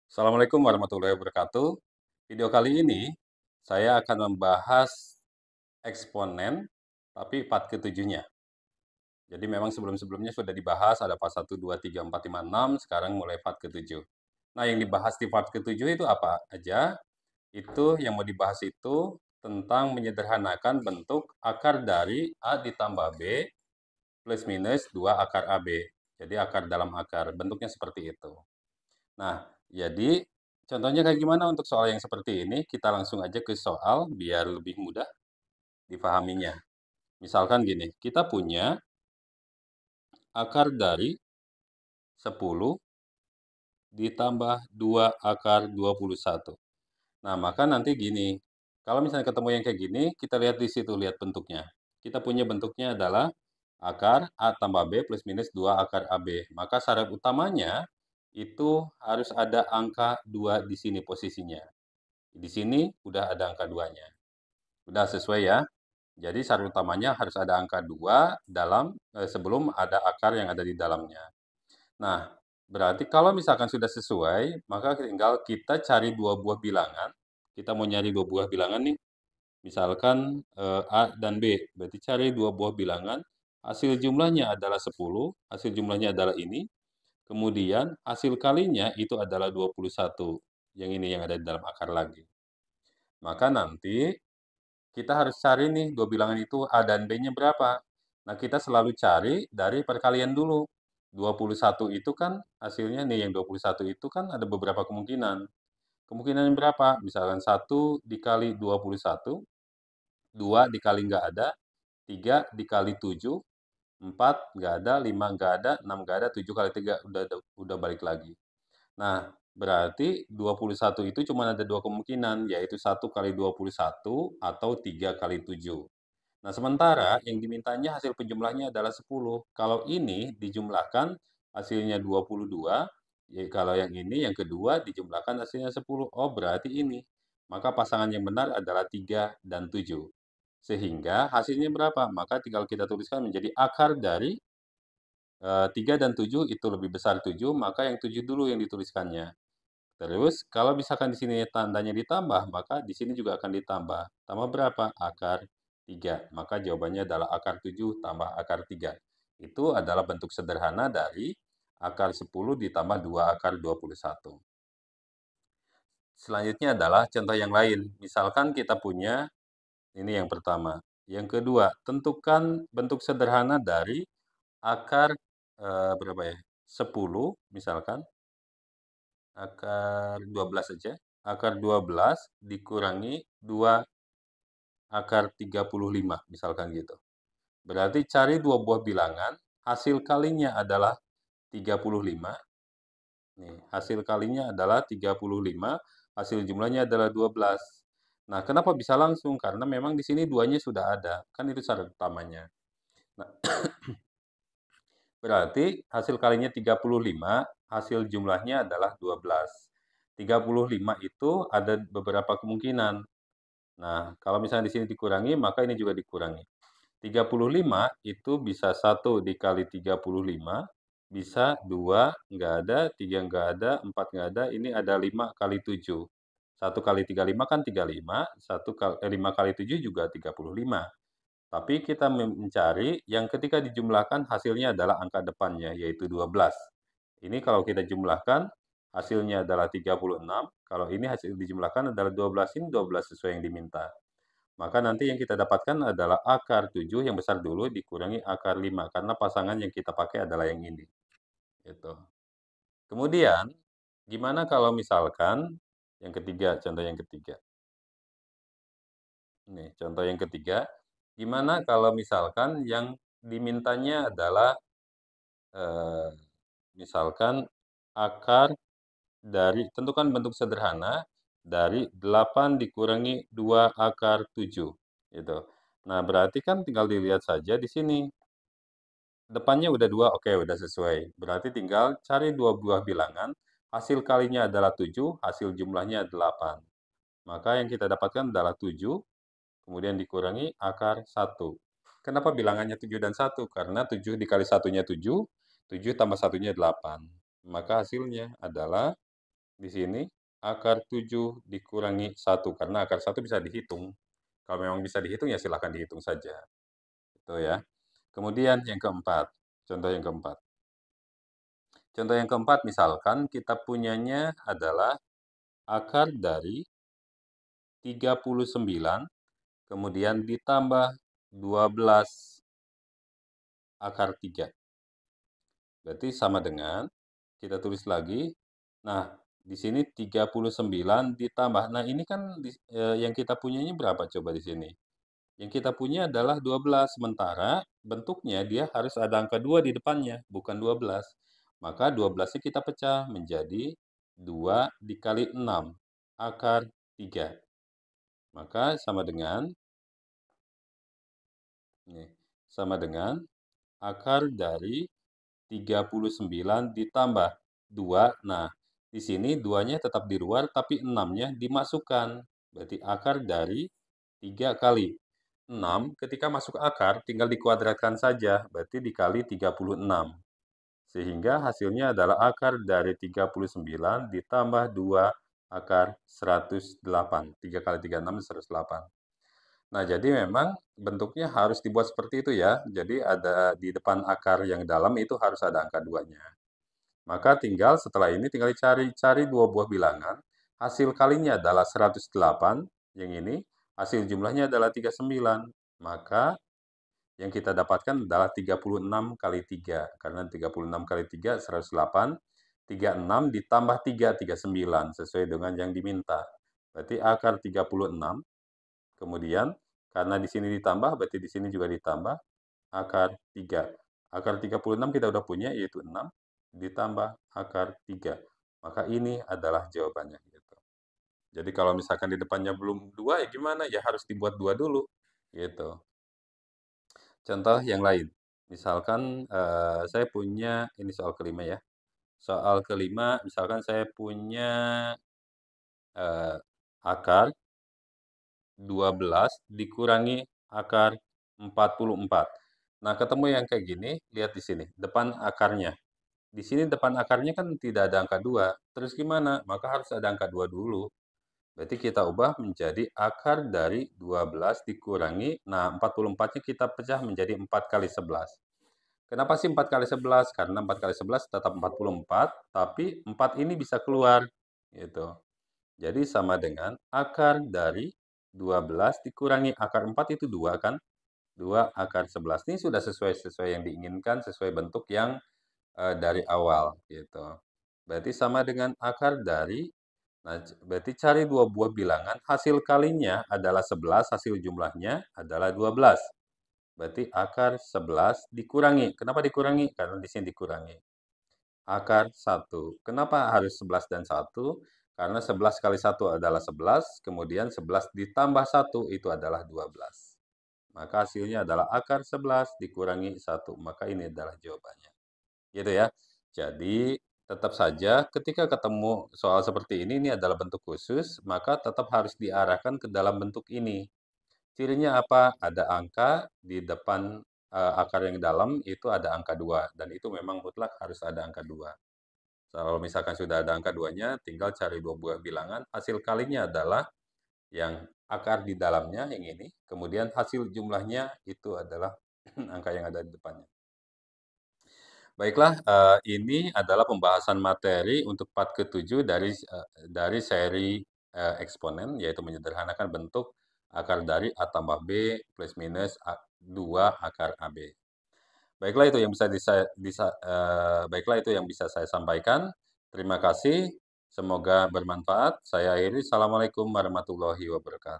Assalamualaikum warahmatullahi wabarakatuh. Video kali ini, saya akan membahas eksponen, tapi part ke-7-nya. Jadi memang sebelum-sebelumnya sudah dibahas, ada part 1, 2, 3, 4, 5, 6, sekarang mulai part ke-7. Nah, yang dibahas di part ke-7 itu apa aja? Itu yang mau dibahas itu tentang menyederhanakan bentuk akar dari A ditambah B plus minus 2 akar AB. Jadi akar dalam akar, bentuknya seperti itu. Nah, jadi contohnya kayak gimana untuk soal yang seperti ini? Kita langsung aja ke soal biar lebih mudah dipahaminya. Misalkan gini, kita punya akar dari 10 ditambah 2 akar 21. Nah, maka nanti gini, kalau misalnya ketemu yang kayak gini, kita lihat di situ, lihat bentuknya. Kita punya bentuknya adalah akar A tambah B plus minus 2 akar AB. Maka syarat utamanya itu harus ada angka 2 di sini posisinya. Di sini udah ada angka 2-nya. Udah sesuai ya. Jadi syarat utamanya harus ada angka 2 sebelum ada akar yang ada di dalamnya. Nah, berarti kalau misalkan sudah sesuai, maka tinggal kita cari dua buah bilangan. Kita mau nyari dua buah bilangan nih. Misalkan A dan B. Berarti cari dua buah bilangan. Hasil jumlahnya adalah 10. Hasil jumlahnya adalah ini. Kemudian hasil kalinya itu adalah 21. Yang ini yang ada di dalam akar lagi. Maka nanti kita harus cari nih dua bilangan itu A dan B-nya berapa. Nah, kita selalu cari dari perkalian dulu. 21 itu kan hasilnya nih, yang 21 itu kan ada beberapa kemungkinan. Kemungkinan berapa? Misalkan 1 dikali 21, 2 dikali nggak ada, 3 dikali 7, 4 nggak ada, 5 nggak ada, 6 nggak ada, 7 kali 3 udah balik lagi. Nah, berarti 21 itu cuma ada dua kemungkinan, yaitu 1 kali 21 atau 3 kali 7. Nah, sementara yang dimintanya hasil penjumlahnya adalah 10. Kalau ini dijumlahkan hasilnya 22, ya kalau yang ini yang kedua dijumlahkan hasilnya 10. Oh, berarti ini. Maka pasangan yang benar adalah 3 dan 7. Sehingga hasilnya berapa? Maka tinggal kita tuliskan menjadi akar dari 3 dan 7 itu lebih besar 7, maka yang 7 dulu yang dituliskannya. Terus kalau misalkan di sini tandanya ditambah, maka di sini juga akan ditambah. Tambah berapa? Akar 3. Maka jawabannya adalah akar 7 tambah akar 3. Itu adalah bentuk sederhana dari akar 10 ditambah 2 akar 21. Selanjutnya adalah contoh yang lain. Misalkan kita punya, ini yang pertama. Yang kedua, tentukan bentuk sederhana dari akar berapa ya? 10 misalkan. Akar 12 saja. Akar 12 dikurangi 2 akar 35, misalkan gitu. Berarti cari dua buah bilangan, hasil kalinya adalah 35. Nih, hasil kalinya adalah 35, hasil jumlahnya adalah 12. Nah, kenapa bisa langsung? Karena memang di sini duanya sudah ada. Kan itu syarat utamanya. Nah, berarti hasil kalinya 35, hasil jumlahnya adalah 12. 35 itu ada beberapa kemungkinan. Nah, kalau misalnya di sini dikurangi, maka ini juga dikurangi. 35 itu bisa 1 dikali 35, bisa 2, nggak ada, 3 nggak ada, 4 nggak ada, ini ada 5 kali 7. 1 kali 35 kan 35, 5 kali 7 juga 35. Tapi kita mencari yang ketika dijumlahkan hasilnya adalah angka depannya, yaitu 12. Ini kalau kita jumlahkan, hasilnya adalah 36. Kalau ini hasil dijumlahkan adalah 12, ini 12 sesuai yang diminta. Maka nanti yang kita dapatkan adalah akar 7 yang besar dulu dikurangi akar 5, karena pasangan yang kita pakai adalah yang ini. Gitu. Kemudian, gimana kalau misalkan yang ketiga, contoh yang ketiga. Nih, contoh yang ketiga, gimana kalau misalkan yang dimintanya adalah eh, misalkan akar dari, tentukan bentuk sederhana dari 8 dikurangi 2 akar 7. Gitu. Nah, berarti kan tinggal dilihat saja di sini. Depannya udah 2, oke, udah sesuai. Berarti tinggal cari dua buah bilangan, hasil kalinya adalah 7, hasil jumlahnya 8. Maka yang kita dapatkan adalah 7, kemudian dikurangi akar 1. Kenapa bilangannya 7 dan 1? Karena 7 dikali 1-nya 7, 7 tambah 1-nya 8. Maka hasilnya adalah Di sini akar 7 dikurangi 1, karena akar 1 bisa dihitung. Kalau memang bisa dihitung, ya silahkan dihitung saja, itu ya. Kemudian yang keempat, contoh yang keempat. Contoh yang keempat, misalkan kita punyanya adalah akar dari 39, kemudian ditambah 12 akar 3. Berarti sama dengan, kita tulis lagi, nah di sini 39 ditambah, nah ini kan yang kita punyanya berapa coba di sini? Yang kita punya adalah 12, sementara bentuknya dia harus ada angka 2 di depannya, bukan 12. Maka 12-nya kita pecah menjadi 2 dikali 6, akar 3. Maka sama dengan, nih, sama dengan akar dari 39 ditambah 2. Nah, di sini 2-nya tetap di luar, tapi 6-nya dimasukkan. Berarti akar dari 3 kali 6, ketika masuk akar, tinggal dikuadratkan saja, berarti dikali 36. Sehingga hasilnya adalah akar dari 39 ditambah 2 akar 108. 3 kali 36, 108. Nah, jadi memang bentuknya harus dibuat seperti itu ya. Jadi ada di depan akar yang dalam itu harus ada angka 2-nya. Maka tinggal setelah ini tinggal cari dua buah bilangan. Hasil kalinya adalah 108, yang ini. Hasil jumlahnya adalah 39. Maka yang kita dapatkan adalah 36 kali 3. Karena 36 kali 3, 108. 36 ditambah 3, 39. Sesuai dengan yang diminta. Berarti akar 36. Kemudian, karena di sini ditambah, berarti di sini juga ditambah akar 3. Akar 36 kita udah punya, yaitu 6, ditambah akar 3. Maka ini adalah jawabannya. Gitu. Jadi kalau misalkan di depannya belum 2, ya gimana? Ya harus dibuat 2 dulu. Gitu. Contoh yang lain. Misalkan saya punya, ini soal kelima ya. Soal kelima, misalkan saya punya akar 12 dikurangi akar 44. Nah, ketemu yang kayak gini, lihat di sini, depan akarnya. Di sini depan akarnya kan tidak ada angka 2. Terus gimana? Maka harus ada angka 2 dulu. Berarti kita ubah menjadi akar dari 12 dikurangi, nah 44-nya kita pecah menjadi 4 kali 11. Kenapa sih 4 kali 11? Karena 4 kali 11 tetap 44, tapi 4 ini bisa keluar. Gitu. Jadi sama dengan akar dari 12 dikurangi akar 4 itu 2 kan? 2 akar 11. Ini sudah sesuai yang diinginkan, sesuai bentuk yang dari awal gitu. Berarti sama dengan akar dari, nah berarti cari dua buah bilangan, hasil kalinya adalah 11, hasil jumlahnya adalah 12. Berarti akar 11 dikurangi. Kenapa dikurangi? Karena di sini dikurangi. Akar 1. Kenapa harus 11 dan 1? Karena 11 kali 1 adalah 11, kemudian 11 ditambah 1 itu adalah 12. Maka hasilnya adalah akar 11 dikurangi 1. Maka ini adalah jawabannya. Gitu ya. Jadi, tetap saja ketika ketemu soal seperti ini adalah bentuk khusus, maka tetap harus diarahkan ke dalam bentuk ini. Cirinya apa? Ada angka di depan akar yang dalam itu ada angka 2, dan itu memang mutlak harus ada angka 2. Kalau misalkan sudah ada angka 2-nya, tinggal cari dua buah bilangan, hasil kalinya adalah yang akar di dalamnya, yang ini, kemudian hasil jumlahnya itu adalah angka yang ada di depannya. Baiklah, ini adalah pembahasan materi untuk part ke-7 dari seri eksponen, yaitu menyederhanakan bentuk akar dari A tambah B plus minus 2 akar AB. Baiklah itu yang baiklah itu yang bisa saya sampaikan. Terima kasih, semoga bermanfaat. Saya akhiri. Assalamualaikum warahmatullahi wabarakatuh.